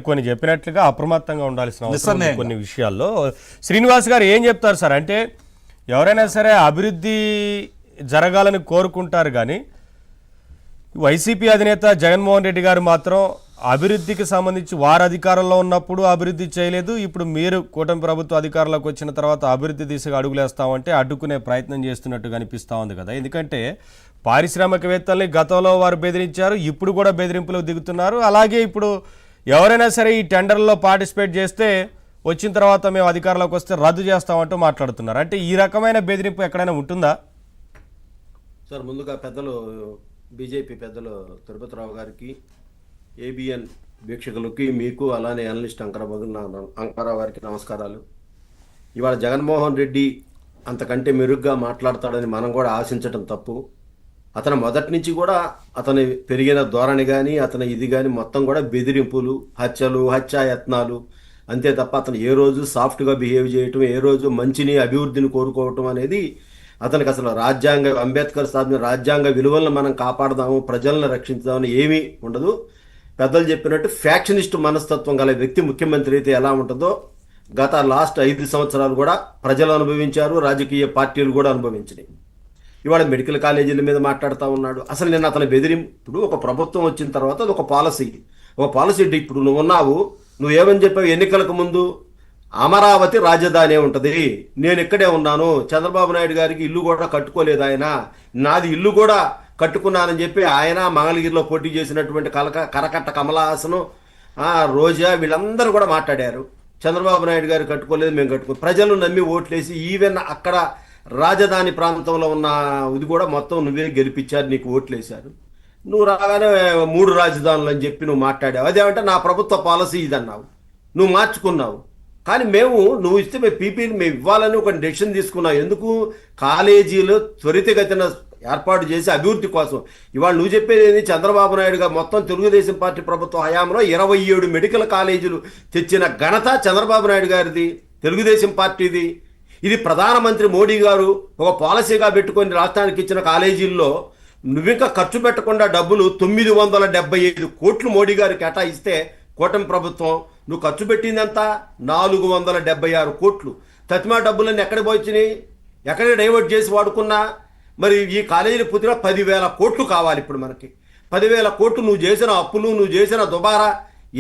కొన్ని చెప్పినట్లుగా అప్రమత్తంగా ఉండాల్సిన అవసరం కొన్ని విషయాల్లో. శ్రీనివాస్ గారు ఏం చెప్తారు సార్? అంటే ఎవరైనా సరే అభివృద్ధి జరగాలని కోరుకుంటారు, కానీ వైసీపీ అధినేత జగన్మోహన్ రెడ్డి గారు మాత్రం అభివృద్ధికి సంబంధించి వారు అధికారంలో ఉన్నప్పుడు అభివృద్ధి చేయలేదు, ఇప్పుడు మీరు కూటమి ప్రభుత్వ అధికారంలోకి వచ్చిన తర్వాత అభివృద్ధి దిశగా అడుగులేస్తామంటే అడ్డుకునే ప్రయత్నం చేస్తున్నట్టు కనిపిస్తూ ఉంది కదా. ఎందుకంటే పారిశ్రామికవేత్తల్ని గతంలో వారు బెదిరించారు, ఇప్పుడు కూడా బెదిరింపులకు దిగుతున్నారు. అలాగే ఇప్పుడు ఎవరైనా సరే ఈ టెండర్లో పార్టిసిపేట్ చేస్తే వచ్చిన తర్వాత మేము అధికారంలోకి వస్తే రద్దు చేస్తామంటూ మాట్లాడుతున్నారు. అంటే ఈ రకమైన బెదిరింపు ఎక్కడైనా ఉంటుందా సార్? ముందుగా పెద్దలు బీజేపీ పెద్దలు తిరుపతిరావు గారికి, ఏబిఎన్ వీక్షకులకి, మీకు అలానే అనలిస్ట్ అంకరావు గారికి నమస్కారాలు. ఇవాళ జగన్మోహన్ రెడ్డి అంతకంటే మెరుగ్గా మాట్లాడతాడని మనం కూడా ఆశించడం తప్పు. అతను మొదటి నుంచి కూడా అతని పెరిగిన ధోరణి కానీ అతని ఇది కానీ మొత్తం కూడా బెదిరింపులు, హత్యలు, హత్యాయత్నాలు అంతే తప్ప అతను ఏ రోజు సాఫ్ట్గా బిహేవ్ చేయటం, ఏ రోజు మంచిని అభివృద్ధిని కోరుకోవటం అనేది అతనికి అసలు అంబేద్కర్ సాధించిన రాజ్యాంగ విలువలను మనం కాపాడదాము, ప్రజలను రక్షించుదామని ఏమీ ఉండదు. పెద్దలు చెప్పినట్టు ఫ్యాక్షనిస్ట్ మనస్తత్వం గల వ్యక్తి ముఖ్యమంత్రి అయితే ఎలా ఉంటుందో గత లాస్ట్ 5 సంవత్సరాలు కూడా ప్రజలు అనుభవించారు, రాజకీయ పార్టీలు కూడా అనుభవించినాయి. ఇవాళ మెడికల్ కాలేజీల మీద మాట్లాడుతూ ఉన్నాడు. అసలు నేను అతని ఇప్పుడు ఒక ప్రభుత్వం వచ్చిన తర్వాత అది ఒక పాలసీ ఇప్పుడు నువ్వు ఉన్నావు, నువ్వేమని చెప్పావు ఎన్నికలకు ముందు? అమరావతి రాజధాని ఉంటుంది, నేను ఇక్కడే ఉన్నాను, చంద్రబాబు నాయుడు గారికి ఇల్లు కూడా కట్టుకోలేదు ఆయన, నాది ఇల్లు కూడా కట్టుకున్నానని చెప్పి ఆయన మంగళగిరిలో పోటీ చేసినటువంటి కరకట్ట కమలహాసను, రోజా వీళ్ళందరూ కూడా మాట్లాడారు. చంద్రబాబు నాయుడు గారు కట్టుకోలేదు, మేము కట్టుకో, ప్రజలు నమ్మి ఓట్లేసి ఈవెన్ అక్కడ రాజధాని ప్రాంతంలో ఉన్న ఇది కూడా మొత్తం నువ్వే గెలిపించారు, నీకు ఓట్లేశారు. నువ్వు రాగానే 3 రాజధానులు అని చెప్పి నువ్వు మాట్లాడావు. అదేమంటే నా ప్రభుత్వ పాలసీ ఇదన్నావు, నువ్వు మార్చుకున్నావు. కానీ నువ్వు ఇస్తే మేము ఇవ్వాలని ఒక డెసిషన్ తీసుకున్నావు. ఎందుకు? కాలేజీలు త్వరితగతిన ఏర్పాటు చేసి అభివృద్ధి కోసం. ఇవాళ నువ్వు చెప్పేది చంద్రబాబు నాయుడు గారు మొత్తం తెలుగుదేశం పార్టీ ప్రభుత్వ హయాంలో 27 మెడికల్ కాలేజీలు తెచ్చిన ఘనత చంద్రబాబు నాయుడు గారిది, తెలుగుదేశం పార్టీది. ఇది ప్రధానమంత్రి మోడీ గారు ఒక పాలసీగా పెట్టుకొని రాష్ట్రానికి ఇచ్చిన కాలేజీల్లో నువ్వింకా ఖర్చు పెట్టకుండా డబ్బులు 975 కోట్లు మోడీ గారు కేటాయిస్తే కూటమి ప్రభుత్వం నువ్వు ఖర్చు పెట్టిందంతా 476 కోట్లు. తతిమా డబ్బులన్నీ ఎక్కడ పోయినాయి? ఎక్కడ డైవర్ట్ చేసి వాడుకున్నా? మరి ఈ కాలేజీలు పూర్తిగా 10,000 కోట్లు కావాలి ఇప్పుడు మనకి. 10,000 కోట్లు నువ్వు చేసిన అప్పులు, నువ్వు చేసిన దుబారా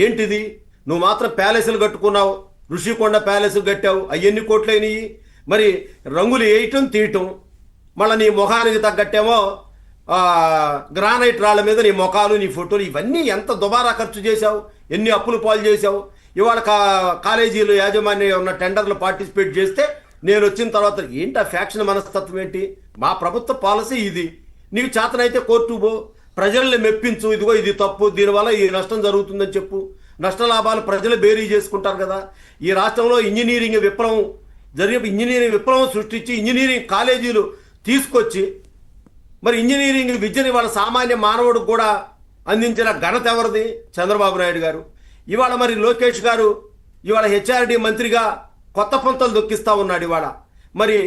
ఏంటిది? నువ్వు మాత్రం ప్యాలెస్లు కట్టుకున్నావు, ఋషికొండ ప్యాలెస్ కట్టావు, అవన్నీ కోట్లయినాయి. మరి రంగులు వేయటం తీయటం, మళ్ళీ నీ ముఖానికి తగ్గట్టేమో గ్రానైట్ రాళ్ళ మీద నీ ముఖాలు, నీ ఫోటోలు, ఇవన్నీ ఎంత దుబారా ఖర్చు చేశావు, ఎన్ని అప్పులు పాలు చేశావు. ఇవాళ కాలేజీలు యాజమాన్యం ఉన్న టెండర్లు పార్టిసిపేట్ చేస్తే నేను వచ్చిన తర్వాత ఏంటి ఆ ఫ్యాక్షన్ మనస్తత్వం ఏంటి? మా ప్రభుత్వ పాలసీ ఇది, నీకు చేతనైతే కోర్టు పో, ప్రజల్ని మెప్పించు, ఇదిగో ఇది తప్పు, దీనివల్ల ఈ నష్టం జరుగుతుందని చెప్పు. నష్ట లాభాలు ప్రజలు బేరీ చేసుకుంటారు కదా. ఈ రాష్ట్రంలో ఇంజనీరింగ్ విప్లవం సృష్టించి ఇంజనీరింగ్ కాలేజీలు తీసుకొచ్చి మరి ఇంజనీరింగ్ విద్యని వాళ్ళ సామాన్య మానవుడికి కూడా అందించిన ఘనత ఎవరిది? చంద్రబాబు నాయుడు గారు. ఇవాళ మరి లోకేష్ గారు ఇవాళ హెచ్ఆర్డి మంత్రిగా కొత్త పంతలు దొక్కిస్తూ ఉన్నాడు. ఇవాళ మరి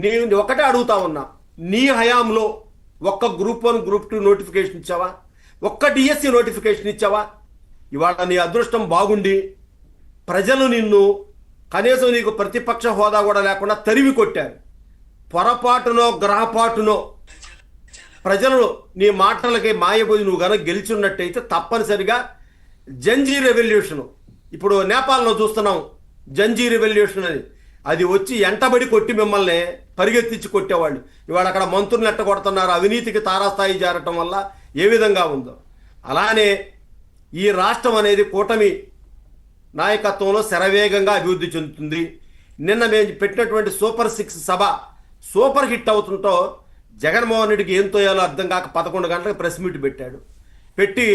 నేను ఒకటే అడుగుతా ఉన్నా, నీ హయాంలో ఒక్క గ్రూప్ 1 గ్రూప్ 2 నోటిఫికేషన్ ఇచ్చావా? ఒక్క డిఎస్సి నోటిఫికేషన్ ఇచ్చావా? ఇవాళ నీ అదృష్టం బాగుండి ప్రజలు నిన్ను కనీసం నీకు ప్రతిపక్ష హోదా కూడా లేకుండా తరిమి కొట్టారు. పొరపాటునో గ్రహపాటునో ప్రజలు నీ మాటలకి మాయపోయి నువ్వు కనుక గెలిచున్నట్టయితే తప్పనిసరిగా జంజీ రెవల్యూషన్, ఇప్పుడు నేపాల్లో చూస్తున్నాం జంజీ రెవల్యూషన్ అని, అది వచ్చి ఎంటబడి కొట్టి మిమ్మల్ని పరిగెత్తించి కొట్టేవాళ్ళు. ఇవాళ అక్కడ మంత్రులు ఎట్ట కొడుతున్నారు, అవినీతికి తారాస్థాయి చేరటం వల్ల ఏ విధంగా ఉందో. అలానే ఈ రాష్ట్రం అనేది కూటమి నాయకత్వంలో శరవేగంగా అభివృద్ధి చెందుతుంది. నిన్న మేము పెట్టినటువంటి సూపర్ 6 సభ సూపర్ హిట్ అవుతుంటో జగన్మోహన్ రెడ్డికి ఏం తోయాలో అర్థం కాక 11 గంటలకు ప్రెస్ మీట్ పెట్టి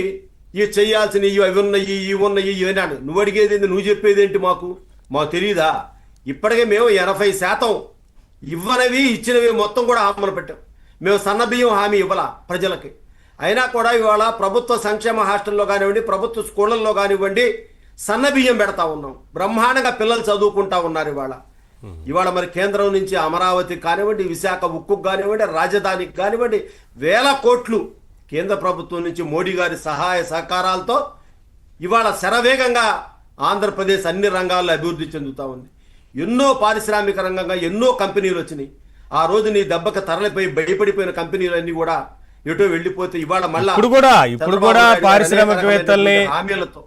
ఇవి చేయాల్సిన అవి ఉన్నాయి, ఇవి ఉన్నాయి, ఇవి అన్నాడు. నువ్వు అడిగేది ఏంటి, నువ్వు చెప్పేది ఏంటి? మాకు తెలియదా? ఇప్పటికే మేము 80% ఇవ్వనవి ఇచ్చినవి మొత్తం కూడా హామీలు పెట్టాం. మేము సన్నబియ్యం హామీ ఇవ్వాల ప్రజలకి. అయినా కూడా ఇవాళ ప్రభుత్వ సంక్షేమ హాస్టల్లో కానివ్వండి, ప్రభుత్వ స్కూళ్ళల్లో కానివ్వండి సన్నబియ్యం పెడతా ఉన్నాం. బ్రహ్మాండంగా పిల్లలు చదువుకుంటా ఉన్నారు. ఇవాళ మరి కేంద్రం నుంచి అమరావతి కానివ్వండి, విశాఖ ఉక్కుకు కానివ్వండి, రాజధానికి కానివ్వండి, 1000 కోట్లు కేంద్ర ప్రభుత్వం నుంచి మోడీ గారి సహాయ సహకారాలతో ఇవాళ శరవేగంగా ఆంధ్రప్రదేశ్ అన్ని రంగాల్లో అభివృద్ధి చెందుతూ ఉంది. ఎన్నో పారిశ్రామిక రంగంగా ఎన్నో కంపెనీలు వచ్చినాయి. ఆ రోజు నీ దెబ్బకి తరలిపోయి భయపడిపోయిన కంపెనీలన్నీ కూడా ఎటో వెళ్ళిపోతే ఇవాళ మళ్ళీ ఇప్పుడు కూడా పారిశ్రామికవేత్తల్ని హామీలతో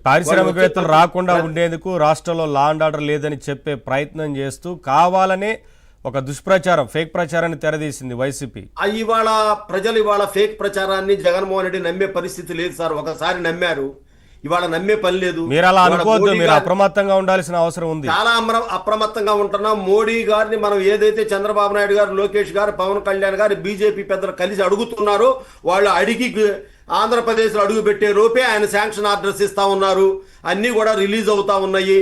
పారిశ్రామికవేత్తలు రాకుండా ఉండేందుకు రాష్ట్రంలో లా అండ్ ఆర్డర్ లేదని చెప్పే ప్రయత్నం చేస్తూ కావాలనే ఒక దుష్ప్రచారం, ఫేక్ ప్రచారాన్ని తెరదీసింది వైసీపీ. ఇవాళ ప్రజలు ఇవాళ ఫేక్ ప్రచారాన్ని జగన్మోహన్ రెడ్డి నమ్మే పరిస్థితి లేదు సార్. ఒకసారి నమ్మారు, ఇవాళ నమ్మే పని లేదు. మీరు అలా అనుకోవద్దు, మీరు అప్రమత్తంగా ఉండాల్సిన అవసరం ఉంది. చాలా అప్రమత్తంగా ఉంటున్నాం. మోడీ గారిని మనం ఏదైతే చంద్రబాబు నాయుడు గారు, లోకేష్ గారు, పవన్ కళ్యాణ్ గారు, బీజేపీ పెద్దలు కలిసి అడుగుతున్నారో వాళ్ళు అడిగి ఆంధ్రప్రదేశ్లో అడుగు పెట్టే రూపే ఆయన శాంక్షన్ ఆర్డర్స్ ఇస్తా ఉన్నారు. అన్నీ కూడా రిలీజ్ అవుతా ఉన్నాయి.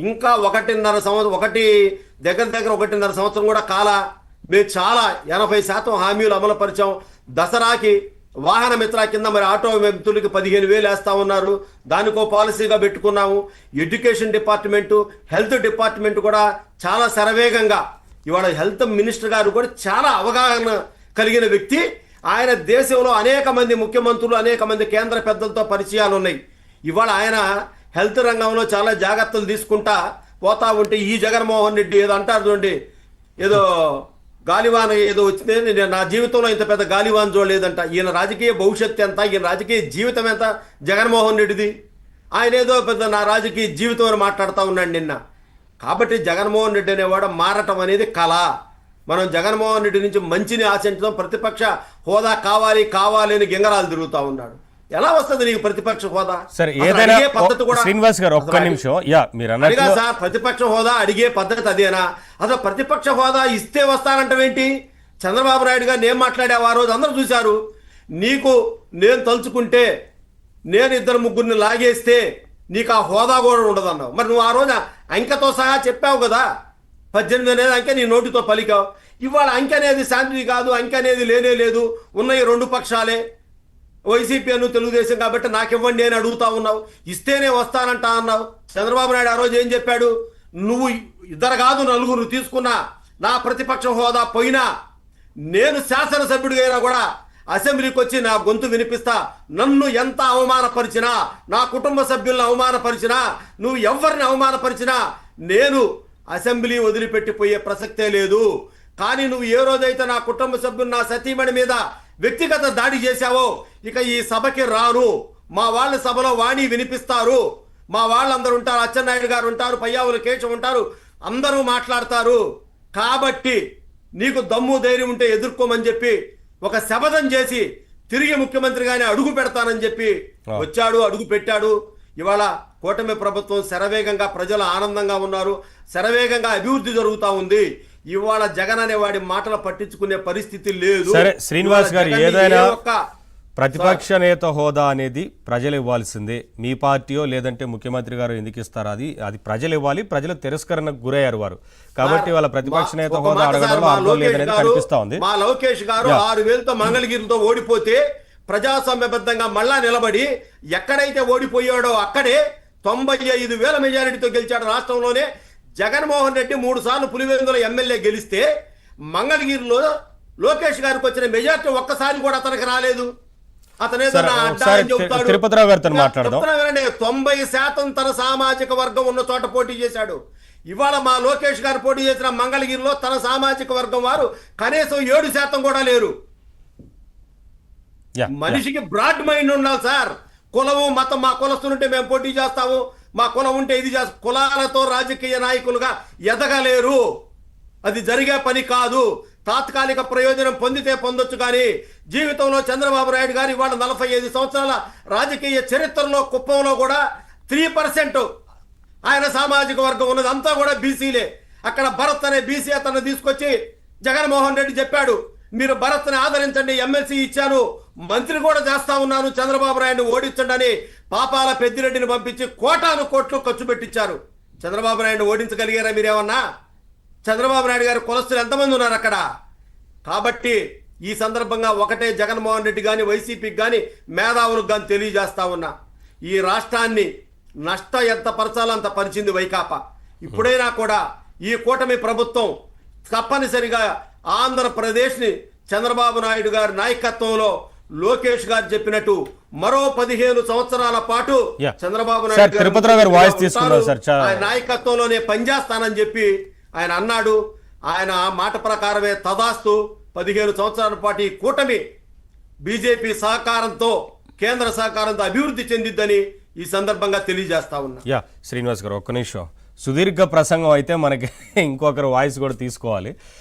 ఇంకా ఒకటిన్నర సంవత్సరం కూడా మేము చాలా 80% హామీలు అమలు పరిచాం. దసరాకి వాహన మిత్ర కింద మరి ఆటో మిత్రులకి 15,000 వేస్తా ఉన్నారు. దానికో పాలసీగా పెట్టుకున్నాము. ఎడ్యుకేషన్ డిపార్ట్మెంటు, హెల్త్ డిపార్ట్మెంట్ కూడా చాలా శరవేగంగా ఇవాళ హెల్త్ మినిస్టర్ గారు కూడా చాలా అవగాహన కలిగిన వ్యక్తి. ఆయన దేశంలో అనేక మంది ముఖ్యమంత్రులు, అనేక మంది కేంద్ర పెద్దలతో పరిచయాలు ఉన్నాయి. ఇవాళ ఆయన హెల్త్ రంగంలో చాలా జాగ్రత్తలు తీసుకుంటా పోతా ఉంటే ఈ జగన్మోహన్ రెడ్డి ఏదో అంటారు చూడండి, ఏదో గాలివాన ఏదో వచ్చింది, నేను నా జీవితంలో ఇంత పెద్ద గాలివాన్ చూడలేదంట. ఈయన రాజకీయ భవిష్యత్తు ఎంత, ఈయన రాజకీయ జీవితం ఎంత జగన్మోహన్ రెడ్డిది. ఆయన ఏదో పెద్ద నా రాజకీయ జీవితం అని మాట్లాడుతూ ఉన్నాడు నిన్న. కాబట్టి జగన్మోహన్ రెడ్డి అనేవాడు మారటం అనేది కళ. మనం జగన్మోహన్ రెడ్డి నుంచి మంచిని ఆశించడం, ప్రతిపక్ష హోదా కావాలి అని గింగరాలు తిరుగుతూ ఉన్నాడు. ఎలా వస్తుంది నీకు ప్రతిపక్ష హోదా? సరే, ఏదైనా పద్ధతి కూడా శ్రీనివాస్ గారు ఒక్క నిమిషం. మీరు అన్నట్టుగా సార్ ప్రతిపక్ష హోదా అడిగే పద్ధతి అదేనా? అసలు ప్రతిపక్ష హోదా ఇస్తే వస్తానంటావేంటి? చంద్రబాబు నాయుడు గారు నేను మాట్లాడావు ఆ రోజు, అందరూ చూశారు. నీకు నేను తలుచుకుంటే నేను 2-3 లాగేస్తే నీకు ఆ హోదా కూడా ఉండదన్నావు. మరి నువ్వు ఆ రోజు అంకెతో సహా చెప్పావు కదా. 18 అనేది అంకె నీ నోటితో పలికావు. ఇవాళ అంకె అనేది శాంతి కాదు, అంకె అనేది లేనే లేదు. ఉన్నాయి 2 పక్షాలే, వైసీపీ అను తెలుగుదేశం. కాబట్టి నాకివ్వండి అని అడుగుతా ఉన్నావు. ఇస్తేనే వస్తానంటా అన్నావు. చంద్రబాబు నాయుడు ఆ రోజు ఏం చెప్పాడు? నువ్వు 2 కాదు 4 తీసుకున్నా నా ప్రతిపక్ష హోదా పోయినా నేను శాసనసభ్యుడిగా అయినా కూడా అసెంబ్లీకి వచ్చి నా గొంతు వినిపిస్తా. నన్ను ఎంత అవమానపరిచినా, నా కుటుంబ సభ్యులను అవమానపరిచినా, నువ్వు ఎవరిని అవమానపరిచినా నేను అసెంబ్లీ వదిలిపెట్టిపోయే ప్రసక్తే లేదు. కానీ నువ్వు ఏ రోజైతే నా కుటుంబ సభ్యులు, నా సతీమణి మీద వ్యక్తిగత దాడి చేశావో ఇక ఈ సభకి రాను. మా వాళ్ళ సభలో వాణి వినిపిస్తారు, మా వాళ్ళందరూ ఉంటారు, అచ్చెన్నాయుడు గారు ఉంటారు, పయ్యావుల కేశవ్ ఉంటారు, అందరూ మాట్లాడతారు. కాబట్టి నీకు దమ్ము ధైర్యం ఉంటే ఎదుర్కోమని చెప్పి ఒక శపథం చేసి తిరిగి ముఖ్యమంత్రిగానే అడుగు పెడతానని చెప్పి వచ్చాడు, అడుగు పెట్టాడు. ఇవాళ కూటమి ప్రభుత్వం శరవేగంగా, ప్రజలు ఆనందంగా ఉన్నారు, శరవేగంగా అభివృద్ధి జరుగుతూ ఉంది. ఇవాళ జగన్ అనే వాడి మాటలు పట్టించుకునే పరిస్థితి లేదు. సరే శ్రీనివాస్ గారు, ఏదైనా ప్రతిపక్ష నేత హోదా అనేది ప్రజలు ఇవ్వాల్సిందే. మీ పార్టీయో లేదంటే ముఖ్యమంత్రి గారు ఎందుకు ఇస్తారు? అది ప్రజలు ఇవ్వాలి. ప్రజలు తిరస్కరణకు గురయ్యారు వారు. కాబట్టి వాళ్ళ ప్రతిపక్ష నేత హోదా అడగడంలో అర్థం లేదనేది కనిపిస్తా ఉంది. మా లోకేష్ గారు 6,000తో మంగళగిరితో ఓడిపోతే ప్రజాస్వామ్యబద్ధంగా మళ్ళా నిలబడి ఎక్కడైతే ఓడిపోయాడో అక్కడే 95,000 మెజారిటీతో గెలిచాడు రాష్ట్రంలోనే. జగన్మోహన్ రెడ్డి 3 సార్లు పులివెందుల ఎమ్మెల్యే గెలిస్తే మంగళగిరిలో లోకేష్ గారికి వచ్చిన మెజారిటీ ఒక్కసారి కూడా అతనికి రాలేదు. తిరుపతిరావు గారితో మాట్లాడదాం. 90% తన సామాజిక వర్గం ఉన్న చోట పోటీ చేశాడు. ఇవాళ మా లోకేష్ గారు పోటీ చేసిన మంగళగిరిలో తన సామాజిక వర్గం వారు కనీసం 7% కూడా లేరు. మనిషికి బ్రాడ్ మైండ్ ఉండాలి సార్. కులము మతం, మా కులస్తులుంటే మేము పోటీ చేస్తాము, మా కులం ఉంటే ఇది చేస్తాం. కులాలతో రాజకీయ నాయకులుగా ఎదగలేరు. అది జరిగే పని కాదు. తాత్కాలిక ప్రయోజనం పొందితే పొందొచ్చు, కానీ జీవితంలో చంద్రబాబు నాయుడు గారు ఇవాళ 45 సంవత్సరాల రాజకీయ చరిత్రలో కుప్పంలో కూడా 3% ఆయన సామాజిక వర్గం ఉన్నది, అంతా కూడా బీసీలే. అక్కడ భరత్ అనే బీసీ అతను తీసుకొచ్చి జగన్మోహన్ రెడ్డి చెప్పాడు, మీరు భరత్ని ఆదరించండి, ఎమ్మెల్సీ ఇచ్చాను, మంత్రి కూడా చేస్తా ఉన్నాను, చంద్రబాబు నాయుడు ఓడించండి అని పాపాల పెద్దిరెడ్డిని పంపించి కోటాను కోట్లు ఖర్చు పెట్టించారు. చంద్రబాబు నాయుడు ఓడించగలిగారా మీరేమన్నా? చంద్రబాబు నాయుడు గారు కులస్తులు ఎంతమంది ఉన్నారు అక్కడ? కాబట్టి ఈ సందర్భంగా ఒకటే జగన్మోహన్ రెడ్డి కానీ వైసీపీకి కానీ మేధావులకు కానీ తెలియజేస్తా ఉన్నా, ఈ రాష్ట్రాన్ని ఎంత పరచాలో అంత పరిచింది వైకాపా. ఇప్పుడైనా కూడా ఈ కూటమి ప్రభుత్వం తప్పనిసరిగా ఆంధ్రప్రదేశ్ని చంద్రబాబు నాయుడు గారి నాయకత్వంలో లోకేష్ గారు చెప్పినట్టు మరో 15 సంవత్సరాల పాటు Yeah. చంద్రబాబు సార్, నాయుడు గారు తిరుపతిరావు గారు వాయిస్ ఉంటారు. తీసుకున్నారు సార్. ఆయన నాయకత్వంలోనే పనిచేస్తానని చెప్పి ఆయన అన్నాడు. ఆయన మాట ప్రకారమే తదాస్తు 15 సంవత్సరాల పాటు ఈ కూటమి బీజేపీ సహకారంతో కేంద్ర సహకారంతో అభివృద్ధి చెందిద్దని ఈ సందర్భంగా తెలియజేస్తా ఉన్నా. యా శ్రీనివాస్ గారు ఒక్క నిమిషం, సుదీర్ఘ ప్రసంగం అయితే మనకి ఇంకొకరు వాయిస్ కూడా తీసుకోవాలి.